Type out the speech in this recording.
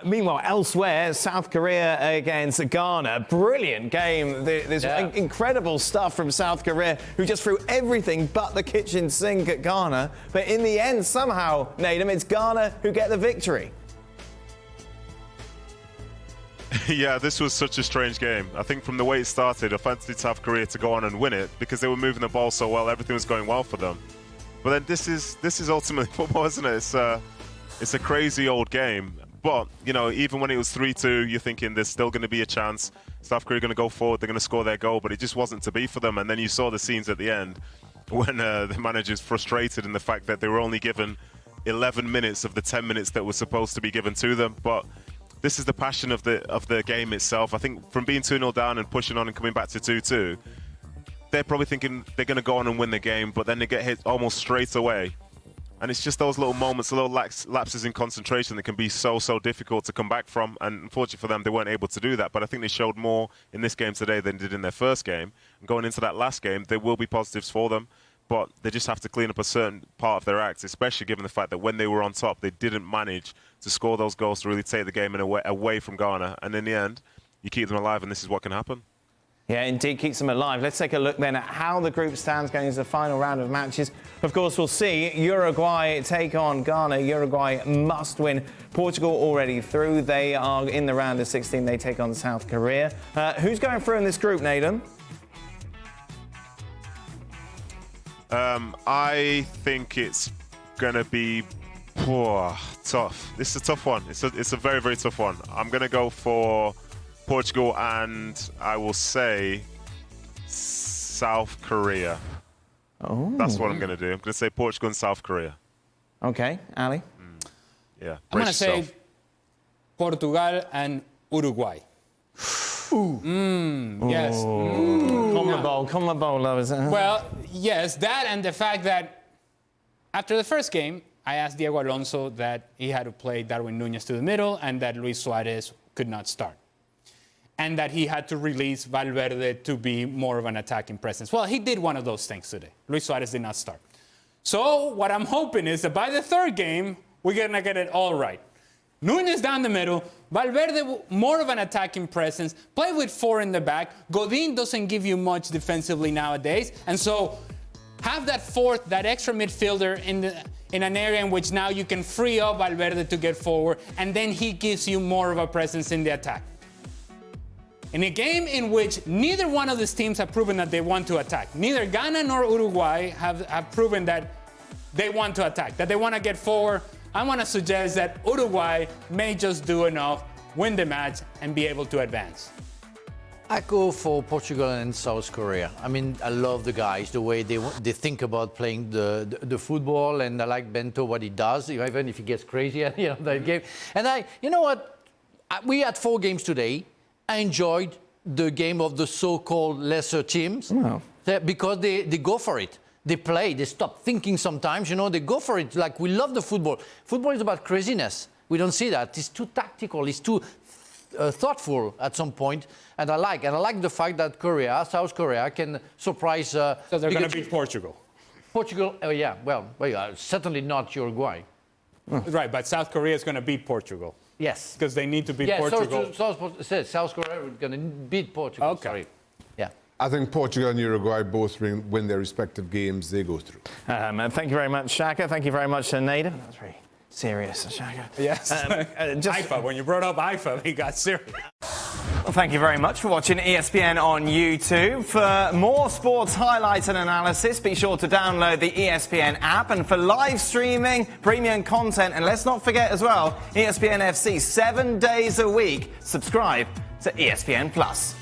Meanwhile, elsewhere, South Korea against Ghana. Brilliant game. There's incredible stuff from South Korea, who just threw everything but the kitchen sink at Ghana. But in the end, somehow, Nadem, it's Ghana who get the victory. Yeah, this was such a strange game. I think from the way it started, I fancied South Korea to go on and win it because they were moving the ball so well, everything was going well for them. But then this is ultimately football, isn't it? It's a crazy old game. But, you know, even when it was 3-2, you're thinking there's still going to be a chance. South Korea are going to go forward, they're going to score their goal, but it just wasn't to be for them. And then you saw the scenes at the end when the manager's frustrated in the fact that they were only given 11 minutes of the 10 minutes that were supposed to be given to them. But this is the passion of the game itself. I think from being 2-0 down and pushing on and coming back to 2-2, they're probably thinking they're going to go on and win the game, but then they get hit almost straight away. And it's just those little moments, little lapses in concentration that can be so difficult to come back from. And unfortunately for them, they weren't able to do that. But I think they showed more in this game today than they did in their first game. And going into that last game, there will be positives for them. But they just have to clean up a certain part of their act, especially given the fact that when they were on top, they didn't manage to score those goals to really take the game away from Ghana. And in the end, you keep them alive, and this is what can happen. Yeah, indeed, keeps them alive. Let's take a look then at how the group stands going into the final round of matches. Of course, we'll see Uruguay take on Ghana. Uruguay must win. Portugal already through. They are in the round of 16. They take on South Korea. Who's going through in this group, Nathan? I think it's going to be tough. This is a tough one. It's a very, very tough one. I'm going to go for Portugal, and I will say South Korea. Oh. That's what I'm going to do. I'm going to say Portugal and South Korea. Okay, Ali? Yeah. I'm going to say Portugal and Uruguay. Ooh. Yes. CONMEBOL lovers. Well, yes, that and the fact that after the first game, I asked Diego Alonso that he had to play Darwin Núñez to the middle and that Luis Suarez could not start. And that he had to release Valverde to be more of an attacking presence. Well, he did one of those things today. Luis Suarez did not start. So what I'm hoping is that by the third game, we're going to get it all right. Núñez down the middle, Valverde more of an attacking presence, play with four in the back. Godin doesn't give you much defensively nowadays. And so have that fourth, that extra midfielder in an area in which now you can free up Valverde to get forward, and then he gives you more of a presence in the attack. In a game in which neither one of these teams have proven that they want to attack. Neither Ghana nor Uruguay have proven that they want to attack, that they want to get forward. I want to suggest that Uruguay may just do enough, win the match, and be able to advance. I go for Portugal and South Korea. I mean, I love the guys, the way they think about playing the football, and I like Bento, what he does, even if he gets crazy at the end of that game. And you know what? We had 4 games today. I enjoyed the game of the so-called lesser teams because they go for it. They play, they stop thinking sometimes, they go for it. Like, we love the football. Football is about craziness. We don't see that. It's too tactical, it's too thoughtful at some point. And I like the fact that South Korea can surprise. So they're going to beat Portugal. Portugal, yeah, well, certainly not Uruguay. Right, but South Korea is going to beat Portugal. Yes. Because they need to beat Portugal. South Korea is going to beat Portugal. Okay. Sorry. Yeah. I think Portugal and Uruguay both win their respective games they go through. Thank you very much, Shaka. Thank you very much, Nader. That was very serious, Shaka. Yes. IFA, when you brought up IFA, he got serious. Well, thank you very much for watching ESPN on YouTube. For more sports highlights and analysis, be sure to download the ESPN app. And for live streaming, premium content, and let's not forget as well, ESPN FC 7 days a week. Subscribe to ESPN Plus.